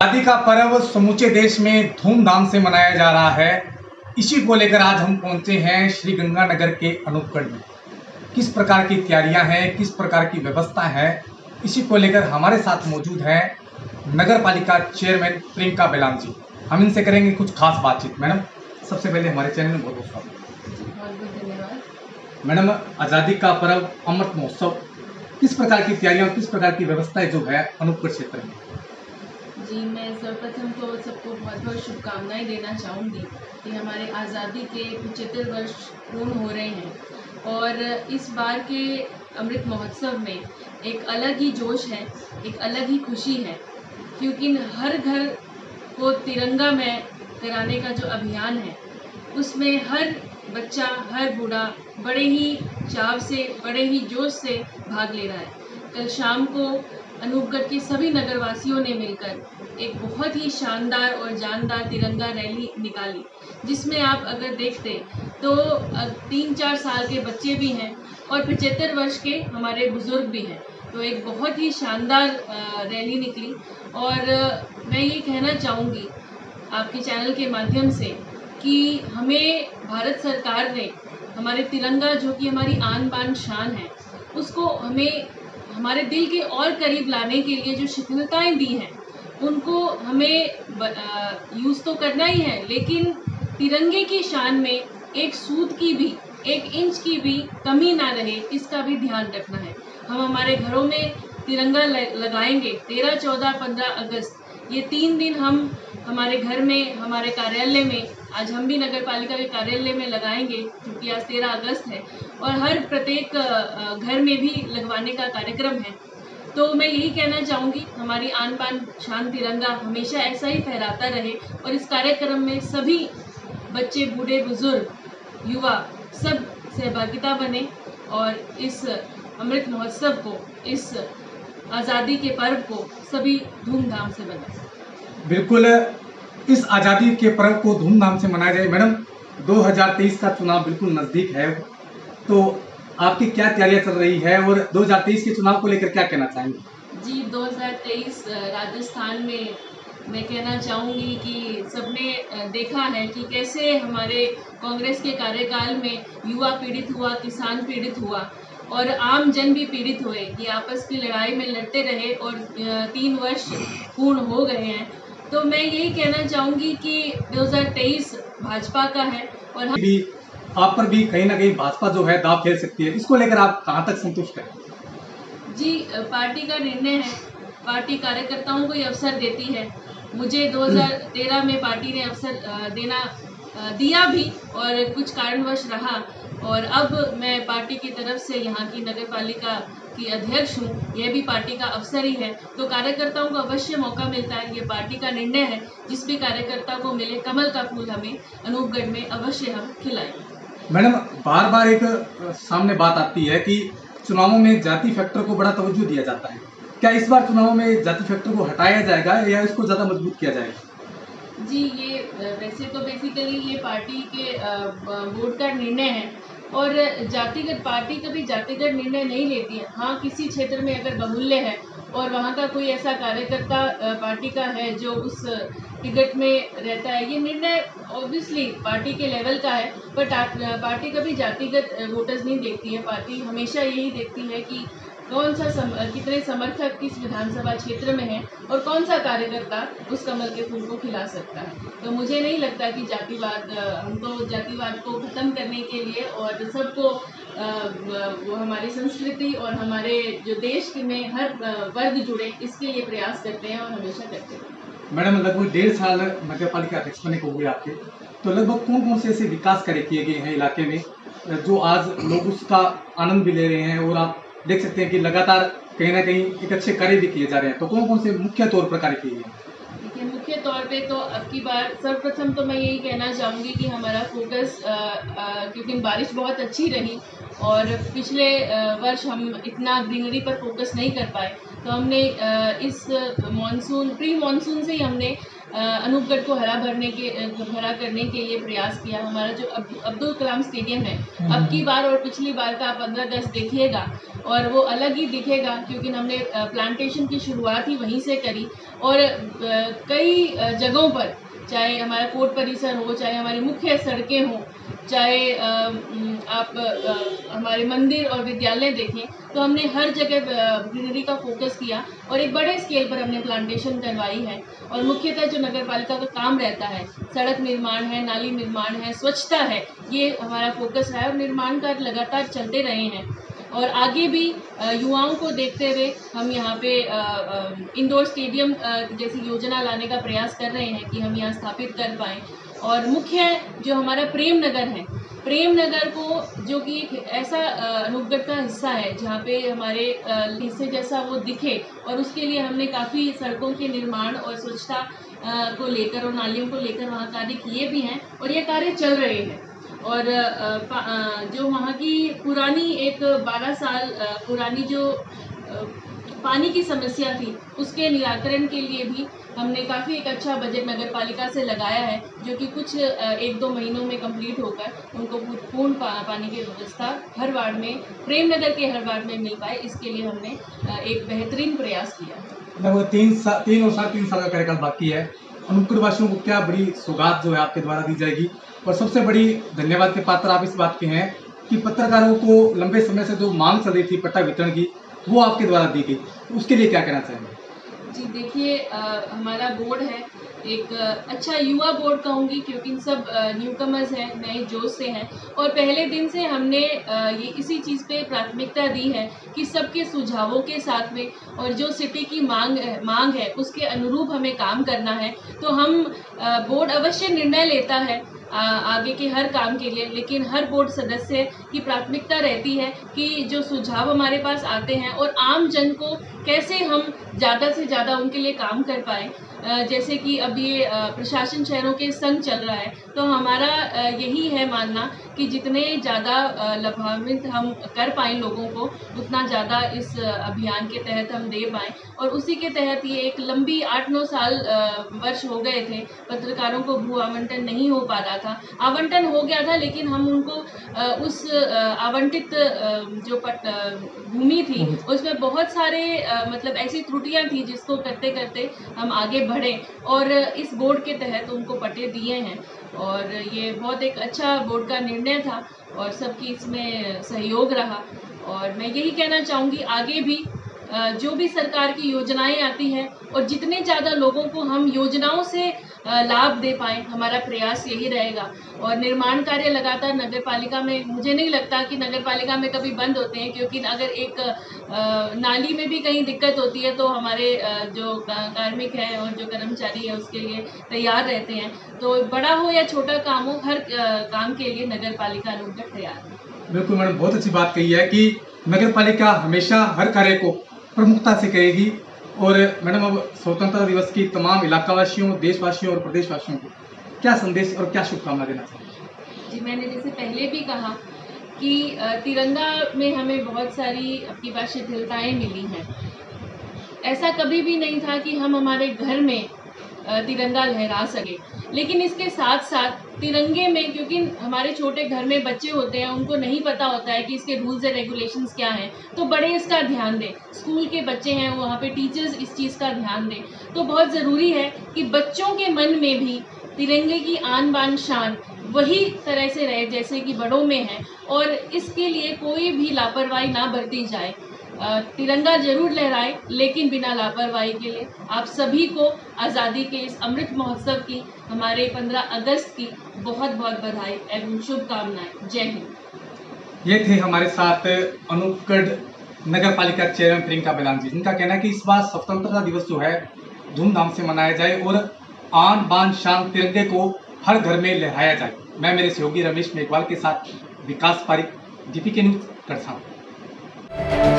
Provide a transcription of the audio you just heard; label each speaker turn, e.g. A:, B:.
A: आजादी का पर्व समूचे देश में धूमधाम से मनाया जा रहा है। इसी को लेकर आज हम पहुंचे हैं श्री गंगानगर के अनूपगढ़ में। किस प्रकार की तैयारियां हैं, किस प्रकार की व्यवस्था है, इसी को लेकर हमारे साथ मौजूद हैं नगर पालिका चेयरमैन प्रियंका बेलान जी। हम इनसे करेंगे कुछ खास बातचीत। मैडम, सबसे पहले हमारे चैनल में बहुत बहुत स्वागत।
B: धन्यवाद।
A: मैडम, आज़ादी का पर्व अमृत महोत्सव, किस प्रकार की तैयारियां, किस प्रकार की व्यवस्थाएं जो है अनूपगढ़ क्षेत्र में?
B: जी, मैं सर्वप्रथम तो सबको बहुत बहुत शुभकामनाएं देना चाहूँगी कि हमारे आज़ादी के 75 वर्ष पूर्ण हो रहे हैं और इस बार के अमृत महोत्सव में एक अलग ही जोश है, एक अलग ही खुशी है, क्योंकि हर घर को तिरंगा में कराने का जो अभियान है उसमें हर बच्चा, हर बूढ़ा बड़े ही चाव से, बड़े ही जोश से भाग ले रहा है। कल शाम को अनूपगढ़ के सभी नगरवासियों ने मिलकर एक बहुत ही शानदार और जानदार तिरंगा रैली निकाली, जिसमें आप अगर देखते तो 3-4 साल के बच्चे भी हैं और 75 वर्ष के हमारे बुजुर्ग भी हैं। तो एक बहुत ही शानदार रैली निकली और मैं ये कहना चाहूँगी आपके चैनल के माध्यम से कि हमें भारत सरकार ने हमारे तिरंगा, जो कि हमारी आन बान शान है, उसको हमें हमारे दिल के और करीब लाने के लिए जो शिथिलताएं दी हैं उनको हमें यूज़ तो करना ही है, लेकिन तिरंगे की शान में एक सूत की भी, 1 इंच की भी कमी ना रहे, इसका भी ध्यान रखना है। हम हमारे घरों में तिरंगा लगाएंगे 13, 14, 15 अगस्त, ये 3 दिन हम हमारे घर में, हमारे कार्यालय में, आज हम भी नगर पालिका के कार्यालय में लगाएंगे क्योंकि आज 13 अगस्त है और हर प्रत्येक घर में भी लगवाने का कार्यक्रम है। तो मैं यही कहना चाहूँगी, हमारी आन बान शान तिरंगा हमेशा ऐसा ही फहराता रहे और इस कार्यक्रम में सभी बच्चे, बूढ़े, बुजुर्ग, युवा सब सहभागिता बने और इस अमृत महोत्सव को, इस आज़ादी के पर्व को सभी धूमधाम से बनाएं।
A: बिल्कुल, इस आज़ादी के पर्व को धूमधाम से मनाया जाए। मैडम, 2023 का चुनाव बिल्कुल नज़दीक है, तो आपकी क्या तैयारियां चल रही है और 2023 के चुनाव को लेकर क्या कहना चाहेंगे?
B: जी, 2023 राजस्थान में मैं कहना चाहूँगी कि सबने देखा है कि कैसे हमारे कांग्रेस के कार्यकाल में युवा पीड़ित हुआ, किसान पीड़ित हुआ और आम जन भी पीड़ित हुए कि आपस की लड़ाई में लड़ते रहे और 3 वर्ष पूर्ण हो गए हैं। तो मैं यही कहना चाहूँगी कि 2023 भाजपा का है और हम
A: भी आप पर भी कहीं ना कहीं भाजपा जो है दांव खेल सकती है, इसको लेकर आप कहाँ तक संतुष्ट हैं?
B: जी, पार्टी का निर्णय है, पार्टी कार्यकर्ताओं को ये अवसर देती है। मुझे 2013 में पार्टी ने अवसर दिया भी और कुछ कारणवश रहा और अब मैं पार्टी की तरफ से यहाँ की नगर पालिका की अध्यक्ष हूँ। यह भी पार्टी का अवसर ही है, तो कार्यकर्ताओं को अवश्य मौका मिलता है। ये पार्टी का निर्णय है, जिस भी कार्यकर्ता को मिले कमल का फूल हमें अनूपगढ़ में अवश्य हम खिलाएंगे।
A: मैडम, बार बार एक सामने बात आती है कि चुनावों में जाति फैक्टर को बड़ा तवज्जो दिया जाता है। क्या इस बार चुनावों में जाति फैक्टर को हटाया जाएगा या इसको ज़्यादा मजबूत किया जाएगा?
B: जी, ये वैसे तो बेसिकली ये पार्टी के बोर्ड का निर्णय है और जातिगत पार्टी कभी जातिगत निर्णय नहीं लेती है। हाँ, किसी क्षेत्र में अगर बाहुल्य है और वहाँ का कोई ऐसा कार्यकर्ता पार्टी का है जो उस टिकट में रहता है, ये निर्णय ऑब्वियसली पार्टी के लेवल का है, बट पार्टी कभी जातिगत वोटर्स नहीं देखती है। पार्टी हमेशा यही देखती है कि कौन सा कितने समर्थक किस विधानसभा क्षेत्र में है और कौन सा कार्यकर्ता उस कमल के फूल को खिला सकता है। तो मुझे नहीं लगता कि जातिवाद, हम तो जातिवाद को ख़त्म करने के लिए और सबको वो हमारी संस्कृति और हमारे जो देश में हर वर्ग जुड़े, इसके लिए प्रयास करते हैं और हमेशा करते हैं।
A: मैडम, लगभग 1.5 साल नगर पालिका अध्यक्ष बने को हुए आपके, तो लगभग कौन कौन से ऐसे विकास कार्य किए गए हैं इलाके में जो आज लोग उसका आनंद भी ले रहे हैं और आप देख सकते हैं कि लगातार कहीं ना कहीं एक अच्छे कार्य भी किए जा रहे हैं, तो कौन कौन से मुख्य तौर पर कार्य किए गए?
B: देखिए, मुख्य तौर पे तो अब की बार सर्वप्रथम तो मैं यही कहना चाहूँगी कि हमारा फोकस, क्योंकि बारिश बहुत अच्छी रही और पिछले वर्ष हम इतना ग्रीनरी पर फोकस नहीं कर पाए, तो हमने इस प्री मानसून से ही हमने अनूपगढ़ को हरा करने के लिए प्रयास किया। हमारा जो अब्दुल कलाम स्टेडियम है, अब की बार और पिछली बार का आप 15 अगस्त देखिएगा और वो अलग ही दिखेगा, क्योंकि हमने प्लांटेशन की शुरुआत ही वहीं से करी और कई जगहों पर, चाहे हमारा कोर्ट परिसर हो, चाहे हमारी मुख्य सड़कें हों, चाहे आप हमारे मंदिर और विद्यालय देखें, तो हमने हर जगह ग्रीनरी का फोकस किया और एक बड़े स्केल पर हमने प्लांटेशन करवाई है। और मुख्यतः जो नगर पालिका का काम रहता है, सड़क निर्माण है, नाली निर्माण है, स्वच्छता है, ये हमारा फोकस है और निर्माण कार्य लगातार चलते रहे हैं। और आगे भी युवाओं को देखते हुए हम यहाँ पे इंडोर स्टेडियम जैसी योजना लाने का प्रयास कर रहे हैं कि हम यहाँ स्थापित कर पाएँ। और मुख्य जो हमारा प्रेम नगर है, प्रेम नगर को, जो कि एक ऐसा अनूपगढ़ का हिस्सा है जहाँ पे हमारे हिस्से जैसा वो दिखे, और उसके लिए हमने काफ़ी सड़कों के निर्माण और स्वच्छता को लेकर और नालियों को लेकर वहाँ कार्य किए भी हैं और ये कार्य चल रहे हैं। और जो वहाँ की पुरानी एक 12 साल पुरानी जो पानी की समस्या थी, उसके निराकरण के लिए भी हमने काफ़ी एक अच्छा बजट नगर पालिका से लगाया है, जो कि कुछ 1-2 महीनों में कंप्लीट होकर उनको पूर्ण पानी की व्यवस्था हर वार्ड में, प्रेम नगर के हर वार्ड में मिल पाए, इसके लिए हमने एक बेहतरीन प्रयास किया।
A: लगभग 3 और 3.5 साल का कार्यकाल बाकी है। अनूपगढ़ वासियों को क्या बड़ी सौगात जो है आपके द्वारा दी जाएगी, और सबसे बड़ी धन्यवाद के पात्र आप इस बात के हैं कि पत्रकारों को लंबे समय से जो मांग चल रही थी पट्टा वितरण की, वो आपके द्वारा दी गई, उसके लिए क्या कहना चाहेंगे?
B: जी देखिए, हमारा बोर्ड है एक अच्छा युवा बोर्ड कहूँगी, क्योंकि सब न्यूकमर्स हैं, नए जोश से हैं और पहले दिन से हमने ये इसी चीज़ पे प्राथमिकता दी है कि सबके सुझावों के साथ में और जो सिटी की मांग है उसके अनुरूप हमें काम करना है। तो हम बोर्ड अवश्य निर्णय लेता है आगे के हर काम के लिए, लेकिन हर बोर्ड सदस्य की प्राथमिकता रहती है कि जो सुझाव हमारे पास आते हैं और आम जन को कैसे हम ज़्यादा से ज़्यादा उनके लिए काम कर पाएँ। जैसे कि अब ये प्रशासन शहरों के संग चल रहा है, तो हमारा यही है मानना कि जितने ज़्यादा लाभान्वित हम कर पाएँ लोगों को, उतना ज़्यादा इस अभियान के तहत हम दे पाएँ। और उसी के तहत ये एक लंबी 8-9 साल वर्ष हो गए थे, पत्रकारों को भू आवंटन नहीं हो पा रहा था। आवंटन हो गया था, लेकिन हम उनको उस आवंटित जो भूमि थी, उसमें बहुत सारे मतलब ऐसी त्रुटियां थी जिसको करते करते हम आगे बढ़े और इस बोर्ड के तहत उनको पट्टे दिए हैं। और ये बहुत एक अच्छा बोर्ड का निर्णय था और सबकी इसमें सहयोग रहा। और मैं यही कहना चाहूँगी, आगे भी जो भी सरकार की योजनाएं आती हैं और जितने ज़्यादा लोगों को हम योजनाओं से लाभ दे पाएँ, हमारा प्रयास यही रहेगा। और निर्माण कार्य लगातार नगर पालिका में, मुझे नहीं लगता कि नगर पालिका में कभी बंद होते हैं, क्योंकि अगर एक नाली में भी कहीं दिक्कत होती है तो हमारे जो कार्मिक हैं और जो कर्मचारी है उसके लिए तैयार रहते हैं। तो बड़ा हो या छोटा काम हो, हर काम के लिए नगर पालिका अनूपगढ़ तैयार है।
A: बिल्कुल मैडम, बहुत अच्छी बात कही है कि नगर पालिका हमेशा हर कार्य को प्रमुखता से करेगी। और मैडम, अब स्वतंत्रता दिवस की तमाम इलाकावासियों, देशवासियों और प्रदेशवासियों को क्या संदेश और क्या शुभकामना देना चाहिए?
B: जी, मैंने जैसे पहले भी कहा कि तिरंगा में हमें बहुत सारी अपनी बात शिथिलताएँ मिली हैं। ऐसा कभी भी नहीं था कि हम हमारे घर में तिरंगा लहरा सके, लेकिन इसके साथ साथ तिरंगे में, क्योंकि हमारे छोटे घर में बच्चे होते हैं, उनको नहीं पता होता है कि इसके रूल्स एंड रेगुलेशंस क्या हैं, तो बड़े इसका ध्यान दें। स्कूल के बच्चे हैं, वहाँ पे टीचर्स इस चीज़ का ध्यान दें। तो बहुत ज़रूरी है कि बच्चों के मन में भी तिरंगे की आन बान शान वही तरह से रहे जैसे कि बड़ों में है, और इसके लिए कोई भी लापरवाही ना बरती जाए। तिरंगा जरूर लहराए, लेकिन बिना लापरवाही के लिए। आप सभी को आज़ादी के इस अमृत महोत्सव की, हमारे 15 अगस्त की बहुत बहुत बधाई एवं शुभकामनाएं। जय हिंद।
A: ये थे हमारे साथ अनूपगढ़ नगर पालिका चेयरमैन प्रियंका बेलान जी, जिनका कहना है कि इस बार स्वतंत्रता दिवस जो है धूमधाम से मनाया जाए और आन बान शान तिरंगे को हर घर में लहराया जाए। मैं मेरे सहयोगी रमेश मेघवाल के साथ विकास पारिक, DPK न्यूज़, करसान।